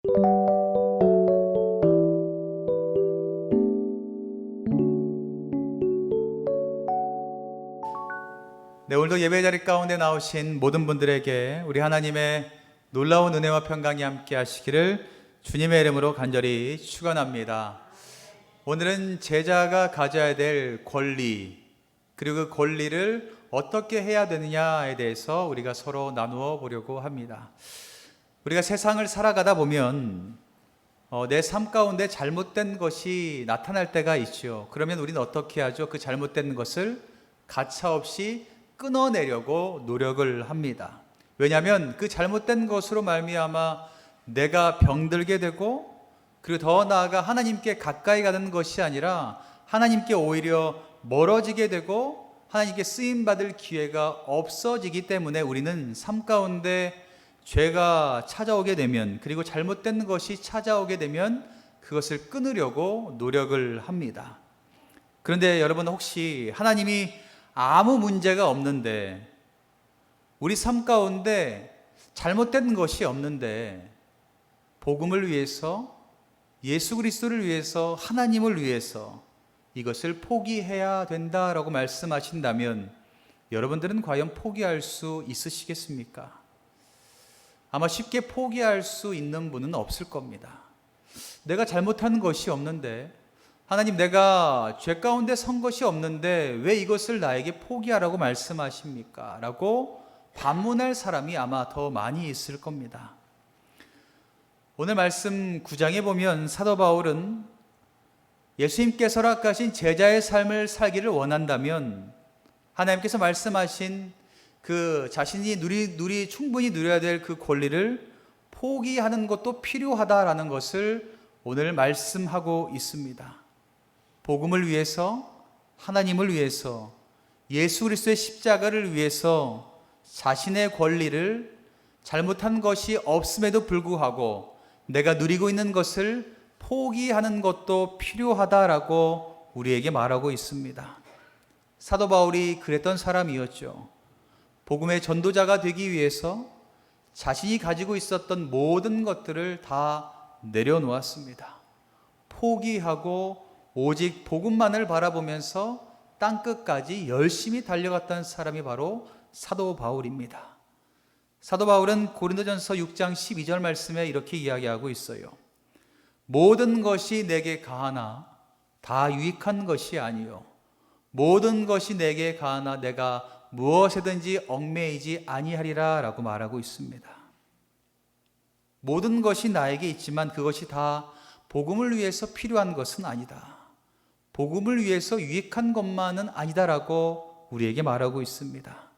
네, 오늘도 예배 자리 가운데 나오신 모든 분들에게 우리 하나님의 놀라운 은혜와 평강이 함께 하시기를 주님의 이름으로 간절히 축원합니다. 오늘은 제자가 가져야 될 권리, 그리고 그 권리를 어떻게 해야 되느냐에 대해서 우리가 서로 나누어 보려고 합니다. 우리가 세상을 살아가다 보면 내 삶 가운데 잘못된 것이 나타날 때가 있죠. 그러면 우리는 어떻게 하죠? 그 잘못된 것을 가차없이 끊어내려고 노력을 합니다. 왜냐하면 그 잘못된 것으로 말미암아 내가 병들게 되고, 그리고 더 나아가 하나님께 가까이 가는 것이 아니라 하나님께 오히려 멀어지게 되고 하나님께 쓰임받을 기회가 없어지기 때문에 우리는 삶 가운데 죄가 찾아오게 되면, 그리고 잘못된 것이 찾아오게 되면 그것을 끊으려고 노력을 합니다. 그런데 여러분, 혹시 하나님이 아무 문제가 없는데, 우리 삶 가운데 잘못된 것이 없는데 복음을 위해서, 예수 그리스도를 위해서, 하나님을 위해서 이것을 포기해야 된다라고 말씀하신다면 여러분들은 과연 포기할 수 있으시겠습니까? 아마 쉽게 포기할 수 있는 분은 없을 겁니다. 내가 잘못한 것이 없는데, 하나님, 내가 죄 가운데 선 것이 없는데 왜 이것을 나에게 포기하라고 말씀하십니까? 라고 반문할 사람이 아마 더 많이 있을 겁니다. 오늘 말씀 9장에 보면 사도 바울은 예수님께서 허락하신 제자의 삶을 살기를 원한다면 하나님께서 말씀하신 그 자신이 충분히 누려야 될 그 권리를 포기하는 것도 필요하다라는 것을 오늘 말씀하고 있습니다. 복음을 위해서, 하나님을 위해서, 예수 그리스도의 십자가를 위해서 자신의 권리를, 잘못한 것이 없음에도 불구하고 내가 누리고 있는 것을 포기하는 것도 필요하다라고 우리에게 말하고 있습니다. 사도 바울이 그랬던 사람이었죠. 복음의 전도자가 되기 위해서 자신이 가지고 있었던 모든 것들을 다 내려놓았습니다. 포기하고 오직 복음만을 바라보면서 땅끝까지 열심히 달려갔던 사람이 바로 사도 바울입니다. 사도 바울은 고린도전서 6장 12절 말씀에 이렇게 이야기하고 있어요. 모든 것이 내게 가하나 다 유익한 것이 아니요 모든 것이 내게 가하나 내가 무엇에든지 얽매이지 아니하리라 라고 말하고 있습니다. 모든 것이 나에게 있지만 그것이 다 복음을 위해서 필요한 것은 아니다. 복음을 위해서 유익한 것만은 아니다라고 우리에게 말하고 있습니다.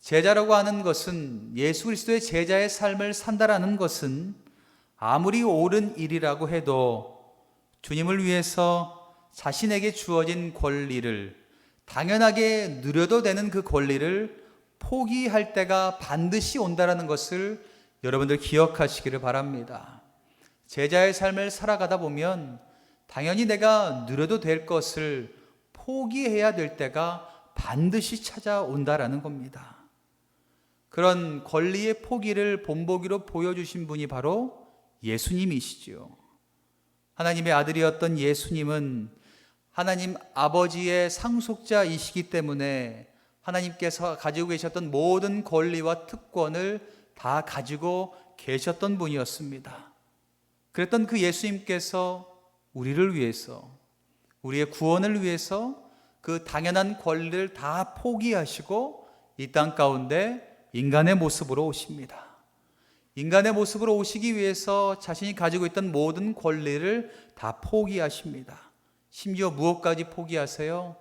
제자라고 하는 것은, 예수 그리스도의 제자의 삶을 산다라는 것은 아무리 옳은 일이라고 해도 주님을 위해서 자신에게 주어진 권리를, 당연하게 누려도 되는 그 권리를 포기할 때가 반드시 온다라는 것을 여러분들 기억하시기를 바랍니다. 제자의 삶을 살아가다 보면 당연히 내가 누려도 될 것을 포기해야 될 때가 반드시 찾아온다라는 겁니다. 그런 권리의 포기를 본보기로 보여주신 분이 바로 예수님이시죠. 하나님의 아들이었던 예수님은 하나님 아버지의 상속자이시기 때문에 하나님께서 가지고 계셨던 모든 권리와 특권을 다 가지고 계셨던 분이었습니다. 그랬던 그 예수님께서 우리를 위해서, 우리의 구원을 위해서 그 당연한 권리를 다 포기하시고 이 땅 가운데 인간의 모습으로 오십니다. 인간의 모습으로 오시기 위해서 자신이 가지고 있던 모든 권리를 다 포기하십니다. 심지어 무엇까지 포기하세요?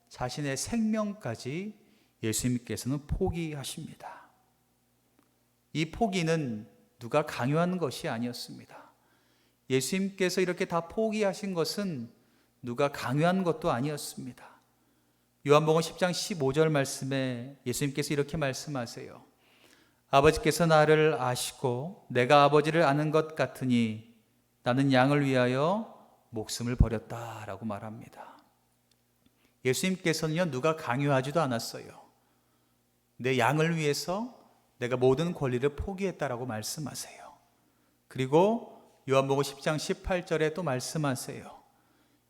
자신의 생명까지 예수님께서는 포기하십니다. 이 포기는 누가 강요한 것이 아니었습니다. 예수님께서 이렇게 다 포기하신 것은 누가 강요한 것도 아니었습니다. 요한복음 10장 15절 말씀에 예수님께서 이렇게 말씀하세요. 아버지께서 나를 아시고 내가 아버지를 아는 것 같으니 나는 양을 위하여 목숨을 버렸다라고 말합니다. 예수님께서는요, 누가 강요하지도 않았어요. 내 양을 위해서 내가 모든 권리를 포기했다라고 말씀하세요. 그리고 요한복음 10장 18절에 또 말씀하세요.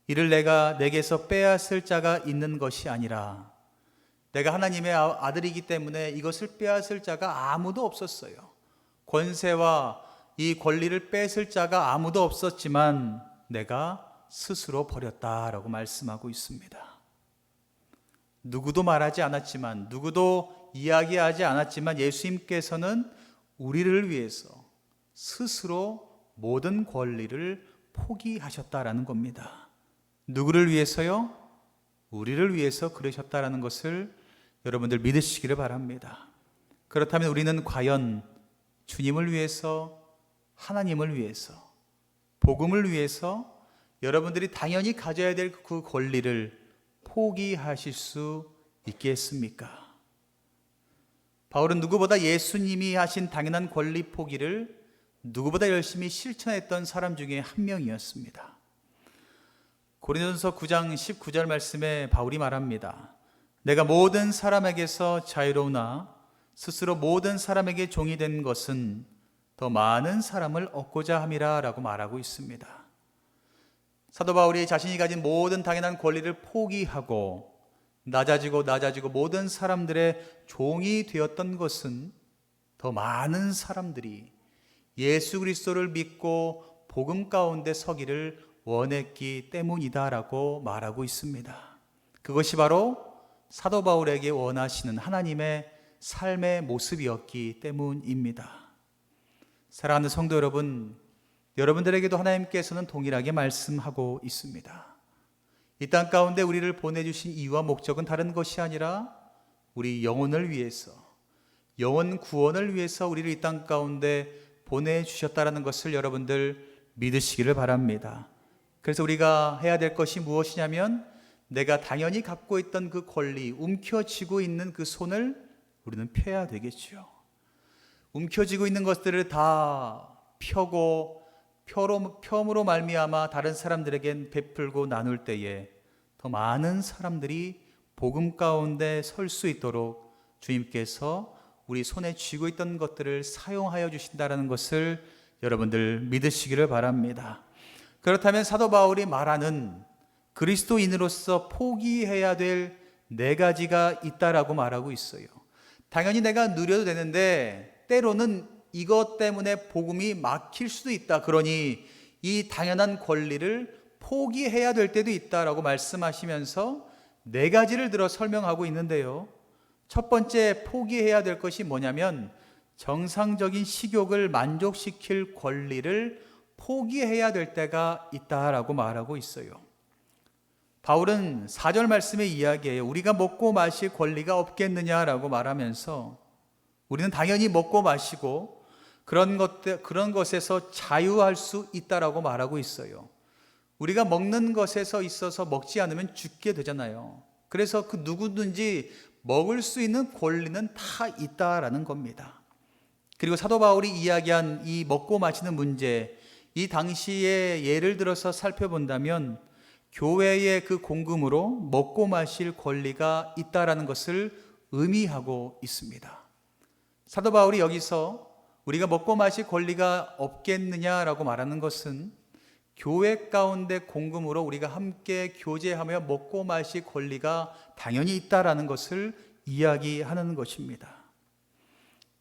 이를 내가 내게서 빼앗을 자가 있는 것이 아니라 내가 하나님의 아들이기 때문에 이것을 빼앗을 자가 아무도 없었어요. 권세와 이 권리를 뺏을 자가 아무도 없었지만 내가 스스로 버렸다라고 말씀하고 있습니다. 누구도 말하지 않았지만, 누구도 이야기하지 않았지만 예수님께서는 우리를 위해서 스스로 모든 권리를 포기하셨다라는 겁니다. 누구를 위해서요? 우리를 위해서 그러셨다라는 것을 여러분들 믿으시기를 바랍니다. 그렇다면 우리는 과연 주님을 위해서, 하나님을 위해서, 복음을 위해서 여러분들이 당연히 가져야 될 그 권리를 포기하실 수 있겠습니까? 바울은 누구보다 예수님이 하신 당연한 권리 포기를 누구보다 열심히 실천했던 사람 중에 한 명이었습니다. 고린도전서 9장 19절 말씀에 바울이 말합니다. 내가 모든 사람에게서 자유로우나 스스로 모든 사람에게 종이 된 것은 더 많은 사람을 얻고자 함이라 라고 말하고 있습니다. 사도 바울이 자신이 가진 모든 당연한 권리를 포기하고 낮아지고 모든 사람들의 종이 되었던 것은 더 많은 사람들이 예수 그리스도를 믿고 복음 가운데 서기를 원했기 때문이다라고 말하고 있습니다. 그것이 바로 사도 바울에게 원하시는 하나님의 삶의 모습이었기 때문입니다. 사랑하는 성도 여러분, 여러분들에게도 하나님께서는 동일하게 말씀하고 있습니다. 이 땅 가운데 우리를 보내주신 이유와 목적은 다른 것이 아니라 우리 영혼을 위해서, 영혼 구원을 위해서 우리를 이 땅 가운데 보내주셨다는 것을 여러분들 믿으시기를 바랍니다. 그래서 우리가 해야 될 것이 무엇이냐면 내가 당연히 갖고 있던 그 권리, 움켜쥐고 있는 그 손을 우리는 펴야 되겠죠. 움켜쥐고 있는 것들을 다 펴고 펴므로 말미암아 다른 사람들에게 베풀고 나눌 때에 더 많은 사람들이 복음 가운데 설 수 있도록 주님께서 우리 손에 쥐고 있던 것들을 사용하여 주신다는 것을 여러분들 믿으시기를 바랍니다. 그렇다면 사도 바울이 말하는 그리스도인으로서 포기해야 될 4가지가 있다라고 말하고 있어요. 당연히 내가 누려도 되는데 때로는 이것 때문에 복음이 막힐 수도 있다. 그러니 이 당연한 권리를 포기해야 될 때도 있다라고 말씀하시면서 4가지를 들어 설명하고 있는데요. 첫 번째 포기해야 될 것이 뭐냐면 정상적인 식욕을 만족시킬 권리를 포기해야 될 때가 있다라고 말하고 있어요. 바울은 4절 말씀의 이야기예요. 우리가 먹고 마실 권리가 없겠느냐라고 말하면서 우리는 당연히 먹고 마시고 그런 것에서 자유할 수 있다라고 말하고 있어요. 우리가 먹는 것에서 있어서 먹지 않으면 죽게 되잖아요. 그래서 그 누구든지 먹을 수 있는 권리는 다 있다라는 겁니다. 그리고 사도 바울이 이야기한 이 먹고 마시는 문제, 이 당시에 예를 들어서 살펴본다면 교회의 그 공금으로 먹고 마실 권리가 있다라는 것을 의미하고 있습니다. 사도 바울이 여기서 우리가 먹고 마실 권리가 없겠느냐라고 말하는 것은 교회 가운데 공금으로 우리가 함께 교제하며 먹고 마실 권리가 당연히 있다라는 것을 이야기하는 것입니다.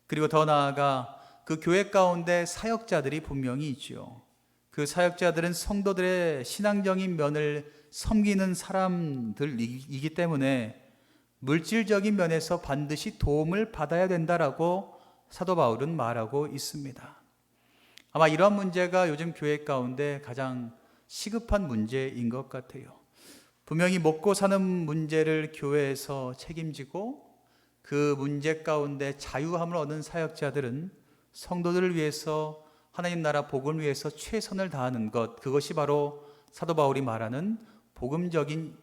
그리고 더 나아가 그 교회 가운데 사역자들이 분명히 있죠. 그 사역자들은 성도들의 신앙적인 면을 섬기는 사람들이기 때문에 물질적인 면에서 반드시 도움을 받아야 된다라고 사도 바울은 말하고 있습니다. 아마 이러한 문제가 요즘 교회 가운데 가장 시급한 문제인 것 같아요. 분명히 먹고 사는 문제를 교회에서 책임지고 그 문제 가운데 자유함을 얻는 사역자들은 성도들을 위해서 하나님 나라 복음을 위해서 최선을 다하는 것, 그것이 바로 사도 바울이 말하는 복음적인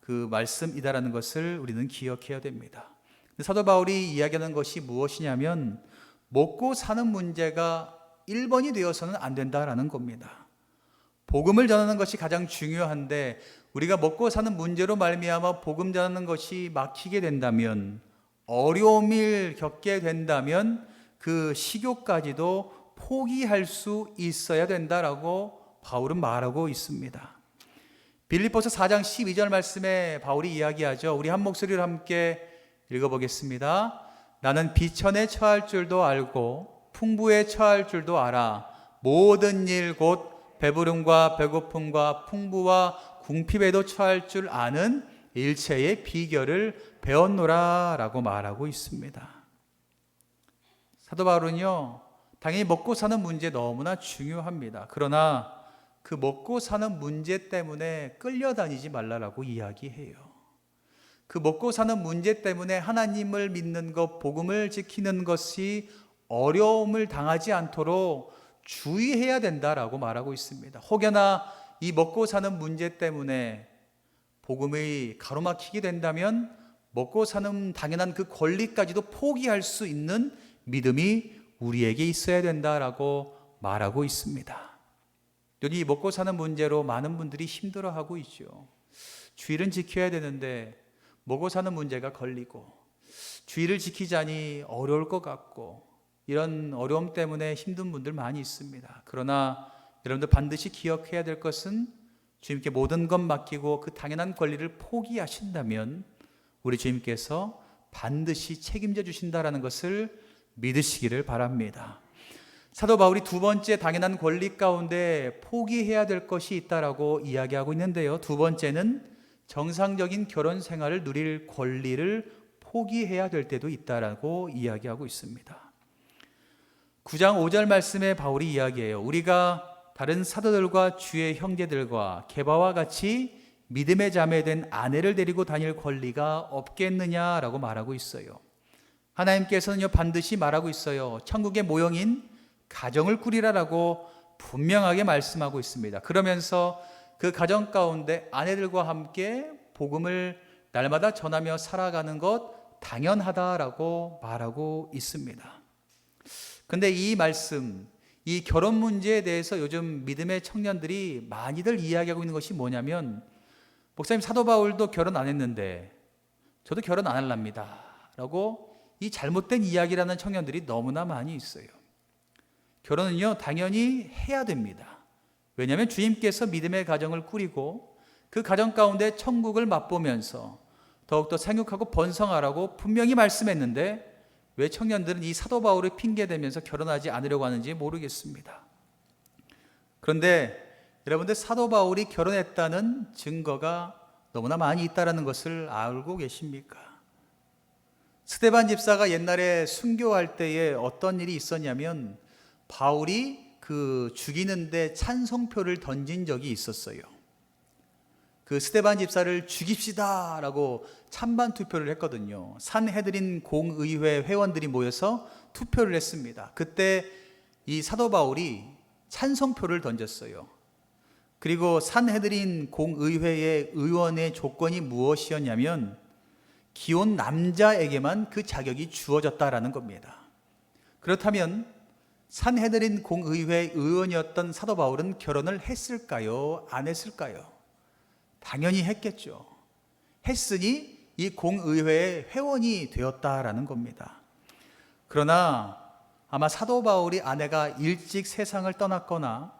그 말씀이다라는 것을 우리는 기억해야 됩니다. 사도 바울이 이야기하는 것이 무엇이냐면 먹고 사는 문제가 1번이 되어서는 안 된다라는 겁니다. 복음을 전하는 것이 가장 중요한데 우리가 먹고 사는 문제로 말미암아 복음 전하는 것이 막히게 된다면, 어려움을 겪게 된다면 그 식욕까지도 포기할 수 있어야 된다라고 바울은 말하고 있습니다. 빌립보서 4장 12절 말씀에 바울이 이야기하죠. 우리 한 목소리로 함께 읽어보겠습니다. 나는 비천에 처할 줄도 알고 풍부에 처할 줄도 알아. 모든 일 곧 배부름과 배고픔과 풍부와 궁핍에도 처할 줄 아는 일체의 비결을 배웠노라 라고 말하고 있습니다. 사도 바울은요, 당연히 먹고 사는 문제 너무나 중요합니다. 그러나 그 먹고 사는 문제 때문에 끌려다니지 말라라고 이야기해요. 그 먹고 사는 문제 때문에 하나님을 믿는 것, 복음을 지키는 것이 어려움을 당하지 않도록 주의해야 된다라고 말하고 있습니다. 혹여나 이 먹고 사는 문제 때문에 복음이 가로막히게 된다면 먹고 사는 당연한 그 권리까지도 포기할 수 있는 믿음이 우리에게 있어야 된다라고 말하고 있습니다. 이 먹고 사는 문제로 많은 분들이 힘들어하고 있죠. 주의를 지켜야 되는데 먹고 사는 문제가 걸리고 주의를 지키자니 어려울 것 같고 이런 어려움 때문에 힘든 분들 많이 있습니다. 그러나 여러분들 반드시 기억해야 될 것은 주님께 모든 것 맡기고 그 당연한 권리를 포기하신다면 우리 주님께서 반드시 책임져 주신다라는 것을 믿으시기를 바랍니다. 사도 바울이 두 번째 당연한 권리 가운데 포기해야 될 것이 있다라고 이야기하고 있는데요. 두 번째는 정상적인 결혼 생활을 누릴 권리를 포기해야 될 때도 있다라고 이야기하고 있습니다. 9장 5절 말씀에 바울이 이야기해요. 우리가 다른 사도들과 주의 형제들과 게바와 같이 믿음의 자매된 아내를 데리고 다닐 권리가 없겠느냐라고 말하고 있어요. 하나님께서는요 반드시 말하고 있어요. 천국의 모형인 가정을 꾸리라라고 분명하게 말씀하고 있습니다. 그러면서 그 가정 가운데 아내들과 함께 복음을 날마다 전하며 살아가는 것 당연하다라고 말하고 있습니다. 근데 이 말씀, 이 결혼 문제에 대해서 요즘 믿음의 청년들이 많이들 이야기하고 있는 것이 뭐냐면, 목사님 사도 바울도 결혼 안 했는데 저도 결혼 안 할랍니다 라고 이 잘못된 이야기라는 청년들이 너무나 많이 있어요. 결혼은요 당연히 해야 됩니다. 왜냐하면 주님께서 믿음의 가정을 꾸리고 그 가정 가운데 천국을 맛보면서 더욱더 생육하고 번성하라고 분명히 말씀했는데 왜 청년들은 이 사도 바울을 핑계대면서 결혼하지 않으려고 하는지 모르겠습니다. 그런데 여러분들 사도 바울이 결혼했다는 증거가 너무나 많이 있다는 것을 알고 계십니까? 스데반 집사가 옛날에 순교할 때에 어떤 일이 있었냐면 바울이 그 죽이는데 찬성표를 던진 적이 있었어요. 그 스데반 집사를 죽입시다 라고 찬반 투표를 했거든요. 산헤드린 공의회 회원들이 모여서 투표를 했습니다. 그때 이 사도 바울이 찬성표를 던졌어요. 그리고 산헤드린 공의회의 의원의 조건이 무엇이었냐면 기혼 남자에게만 그 자격이 주어졌다라는 겁니다. 그렇다면 산헤드린 공의회 의원이었던 사도 바울은 결혼을 했을까요? 안 했을까요? 당연히 했겠죠. 했으니 이 공의회의 회원이 되었다라는 겁니다. 그러나 아마 사도 바울이 아내가 일찍 세상을 떠났거나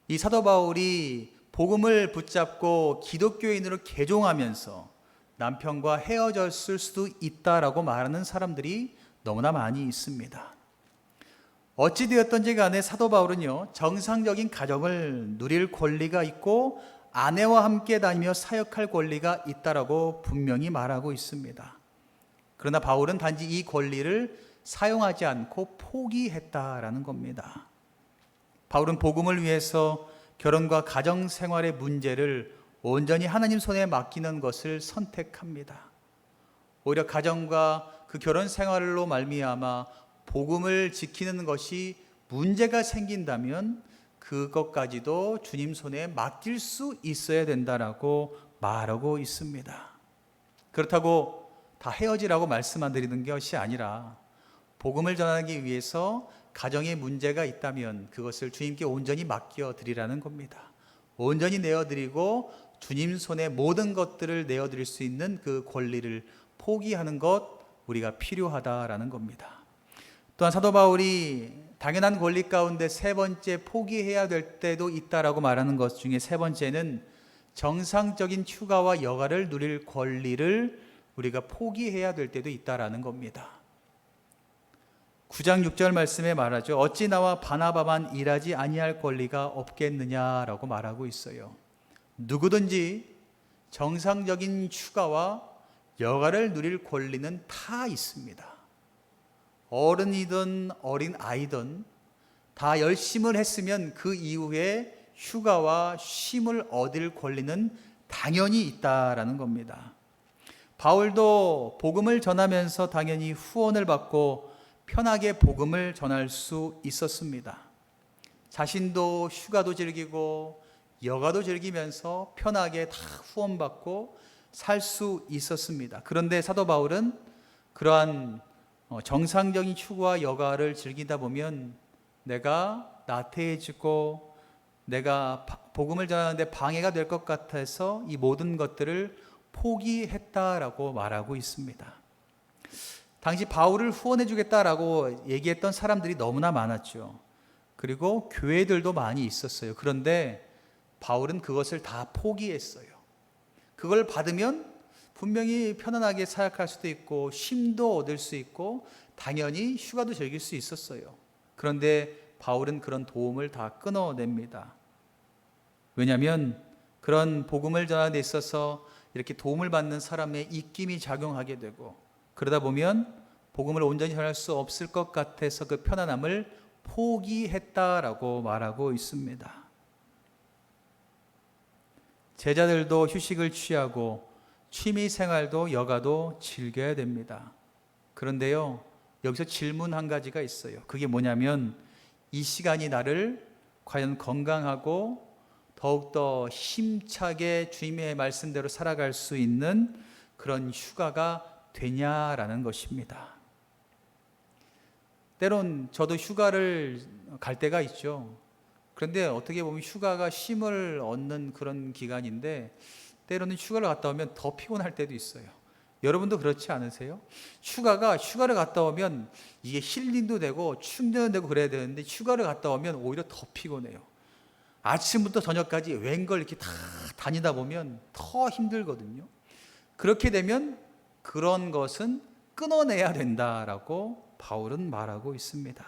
이 사도 바울이 복음을 붙잡고 기독교인으로 개종하면서 남편과 헤어졌을 수도 있다라고 말하는 사람들이 너무나 많이 있습니다. 어찌되었던지 간에 사도 바울은요 정상적인 가정을 누릴 권리가 있고 아내와 함께 다니며 사역할 권리가 있다라고 분명히 말하고 있습니다. 그러나 바울은 단지 이 권리를 사용하지 않고 포기했다라는 겁니다. 바울은 복음을 위해서 결혼과 가정 생활의 문제를 온전히 하나님 손에 맡기는 것을 선택합니다. 오히려 가정과 그 결혼 생활로 말미암아 복음을 지키는 것이 문제가 생긴다면 그것까지도 주님 손에 맡길 수 있어야 된다라고 말하고 있습니다. 그렇다고 다 헤어지라고 말씀 안 드리는 것이 아니라 복음을 전하기 위해서 가정에 문제가 있다면 그것을 주님께 온전히 맡겨 드리라는 겁니다. 온전히 내어드리고 주님 손에 모든 것들을 내어드릴 수 있는 그 권리를 포기하는 것 우리가 필요하다라는 겁니다. 또한 사도 바울이 당연한 권리 가운데 세 번째 포기해야 될 때도 있다라고 말하는 것 중에 세 번째는 정상적인 휴가와 여가를 누릴 권리를 우리가 포기해야 될 때도 있다라는 겁니다. 9장 6절 말씀에 말하죠. 어찌 나와 바나바만 일하지 아니할 권리가 없겠느냐라고 말하고 있어요. 누구든지 정상적인 휴가와 여가를 누릴 권리는 다 있습니다. 어른이든 어린 아이든 다 열심을 했으면 그 이후에 휴가와 쉼을 얻을 권리는 당연히 있다라는 겁니다. 바울도 복음을 전하면서 당연히 후원을 받고 편하게 복음을 전할 수 있었습니다. 자신도 휴가도 즐기고 여가도 즐기면서 편하게 다 후원받고 살 수 있었습니다. 그런데 사도 바울은 그러한 정상적인 휴가와 여가를 즐기다 보면 내가 나태해지고 내가 복음을 전하는데 방해가 될 것 같아서 이 모든 것들을 포기했다라고 말하고 있습니다. 당시 바울을 후원해 주겠다라고 얘기했던 사람들이 너무나 많았죠. 그리고 교회들도 많이 있었어요. 그런데 바울은 그것을 다 포기했어요. 그걸 받으면 분명히 편안하게 사역할 수도 있고 쉼도 얻을 수 있고 당연히 휴가도 즐길 수 있었어요. 그런데 바울은 그런 도움을 다 끊어냅니다. 왜냐하면 그런 복음을 전하는 데 있어서 이렇게 도움을 받는 사람의 입김이 작용하게 되고 그러다 보면 복음을 온전히 전할 수 없을 것 같아서 그 편안함을 포기했다라고 말하고 있습니다. 제자들도 휴식을 취하고 취미 생활도 여가도 즐겨야 됩니다. 그런데요, 여기서 질문 한 가지가 있어요. 그게 뭐냐면 이 시간이 나를 과연 건강하고 더욱더 힘차게 주님의 말씀대로 살아갈 수 있는 그런 휴가가 되냐라는 것입니다. 때론 저도 휴가를 갈 때가 있죠. 그런데 어떻게 보면 휴가가 쉼을 얻는 그런 기간인데 때로는 휴가를 갔다 오면 더 피곤할 때도 있어요. 여러분도 그렇지 않으세요? 휴가를 갔다 오면 이게 힐링도 되고 충전도 되고 그래야 되는데 휴가를 갔다 오면 오히려 더 피곤해요. 아침부터 저녁까지 웬걸 이렇게 다 다니다 보면 더 힘들거든요. 그렇게 되면 그런 것은 끊어내야 된다라고 바울은 말하고 있습니다.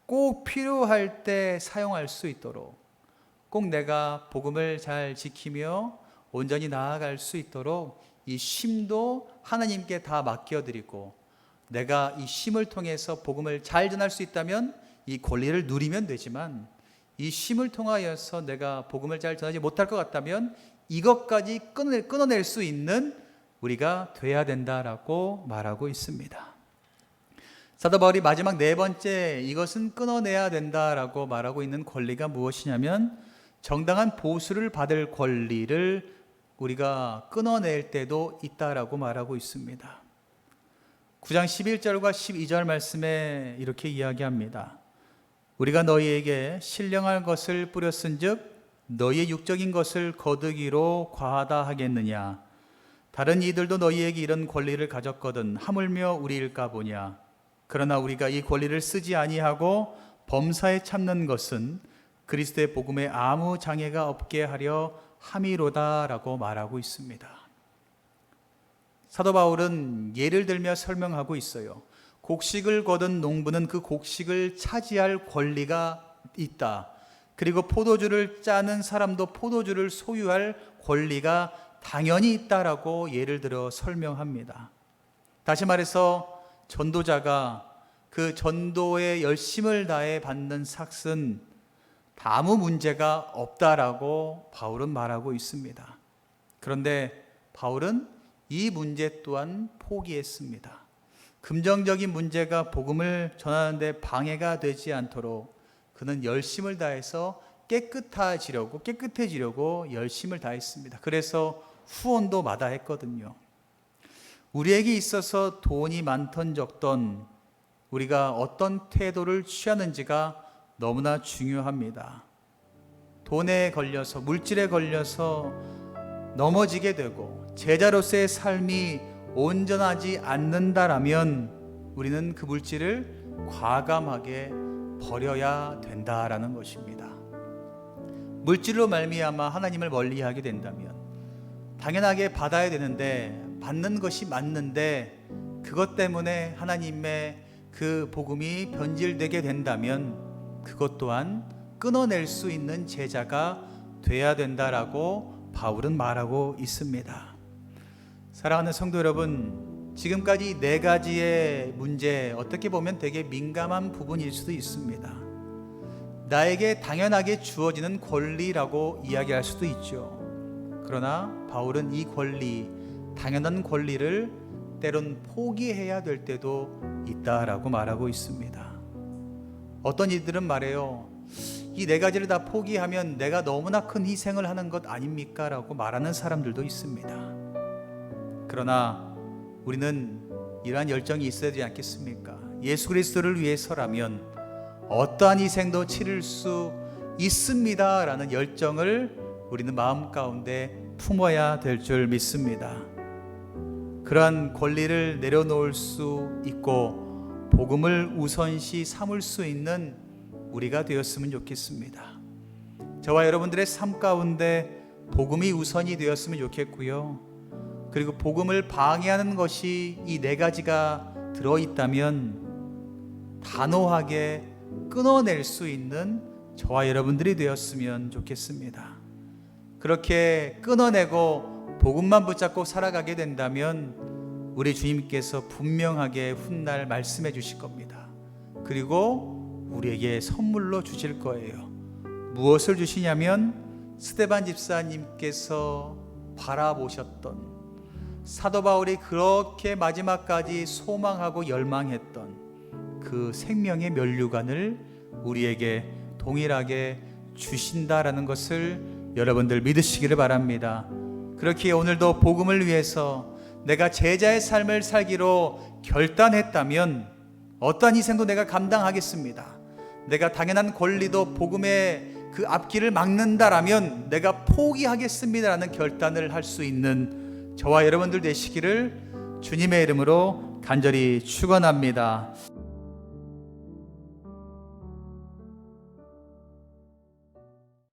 꼭 필요할 때 사용할 수 있도록 꼭 내가 복음을 잘 지키며 온전히 나아갈 수 있도록 이 쉼도 하나님께 다 맡겨드리고 내가 이 쉼을 통해서 복음을 잘 전할 수 있다면 이 권리를 누리면 되지만 이 쉼을 통하여서 내가 복음을 잘 전하지 못할 것 같다면 이것까지 끊어낼 수 있는 우리가 돼야 된다라고 말하고 있습니다. 사도 바울이 마지막 네 번째 이것은 끊어내야 된다라고 말하고 있는 권리가 무엇이냐면 정당한 보수를 받을 권리를 우리가 끊어낼 때도 있다라고 말하고 있습니다. 9장 11절과 12절 말씀에 이렇게 이야기합니다. 우리가 너희에게 신령할 것을 뿌렸은즉 너희의 육적인 것을 거두기로 과하다 하겠느냐. 다른 이들도 너희에게 이런 권리를 가졌거든 하물며 우리일까 보냐. 그러나 우리가 이 권리를 쓰지 아니하고 범사에 참는 것은 그리스도의 복음에 아무 장애가 없게 하려 함이로다라고 말하고 있습니다. 사도 바울은 예를 들며 설명하고 있어요. 곡식을 거둔 농부는 그 곡식을 차지할 권리가 있다. 그리고 포도주를 짜는 사람도 포도주를 소유할 권리가 당연히 있다라고 예를 들어 설명합니다. 다시 말해서 전도자가 그 전도에 열심을 다해 받는 삭은 아무 문제가 없다라고 바울은 말하고 있습니다. 그런데 바울은 이 문제 또한 포기했습니다. 금전적인 문제가 복음을 전하는데 방해가 되지 않도록 그는 열심을 다해서 깨끗해지려고 열심을 다했습니다. 그래서 후원도 마다했거든요. 우리에게 있어서 돈이 많던 적던 우리가 어떤 태도를 취하는지가 너무나 중요합니다. 돈에 걸려서 물질에 걸려서 넘어지게 되고 제자로서의 삶이 온전하지 않는다라면 우리는 그 물질을 과감하게 버려야 된다라는 것입니다. 물질로 말미암아 하나님을 멀리하게 된다면 당연하게 받아야 되는데, 받는 것이 맞는데 그것 때문에 하나님의 그 복음이 변질되게 된다면 그것 또한 끊어낼 수 있는 제자가 돼야 된다라고 바울은 말하고 있습니다. 사랑하는 성도 여러분, 지금까지 네 가지의 문제, 어떻게 보면 되게 민감한 부분일 수도 있습니다. 나에게 당연하게 주어지는 권리라고 이야기할 수도 있죠. 그러나 바울은 이 권리, 당연한 권리를 때론 포기해야 될 때도 있다라고 말하고 있습니다. 어떤 이들은 말해요. 이 네 가지를 다 포기하면 내가 너무나 큰 희생을 하는 것 아닙니까? 라고 말하는 사람들도 있습니다. 그러나 우리는 이러한 열정이 있어야 되지 않겠습니까? 예수 그리스도를 위해서라면 어떠한 희생도 치를 수 있습니다 라는 열정을 우리는 마음 가운데 품어야 될 줄 믿습니다. 그러한 권리를 내려놓을 수 있고 복음을 우선시 삼을 수 있는 우리가 되었으면 좋겠습니다. 저와 여러분들의 삶 가운데 복음이 우선이 되었으면 좋겠고요. 그리고 복음을 방해하는 것이 이 네 가지가 들어있다면 단호하게 끊어낼 수 있는 저와 여러분들이 되었으면 좋겠습니다. 그렇게 끊어내고 복음만 붙잡고 살아가게 된다면 우리 주님께서 분명하게 훗날 말씀해 주실 겁니다. 그리고 우리에게 선물로 주실 거예요. 무엇을 주시냐면 스데반 집사님께서 바라보셨던, 사도 바울이 그렇게 마지막까지 소망하고 열망했던 그 생명의 면류관을 우리에게 동일하게 주신다라는 것을 여러분들 믿으시기를 바랍니다. 그렇기에 오늘도 복음을 위해서 내가 제자의 삶을 살기로 결단했다면 어떠한 희생도 내가 감당하겠습니다. 내가 당연한 권리도 복음의 그 앞길을 막는다라면 내가 포기하겠습니다라는 결단을 할 수 있는 저와 여러분들 되시기를 주님의 이름으로 간절히 축원합니다.